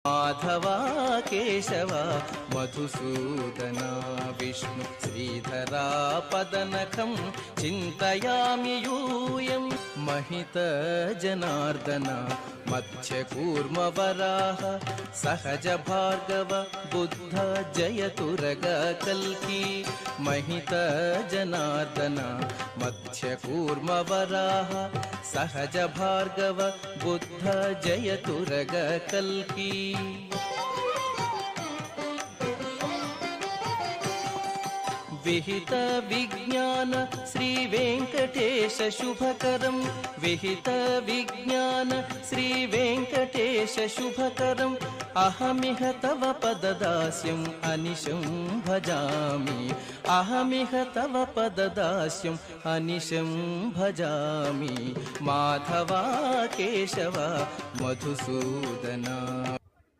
माधवा केशव मधुसूदना विष्णु श्रीधरा पदनखं चिन्तयामि यूयं महित जनार्दन मत्स्यकूर्मवराह सहज भार्गव बुद्ध जयतुरग कल्की महित जनार्दन मत्स्यकूर्मवराह सहज भार्गव बुद्ध जयतुरग कल्की विहित विज्ञान श्री वेंकटेश शुभकरं विहित विज्ञान श्री वेंकटेश शुभकरं अहमिह तव पददास्यम् अनिशं भजामि अहमिह तव पददास्यम् अनिशं भजामि माधवा केशव मधुसूदना।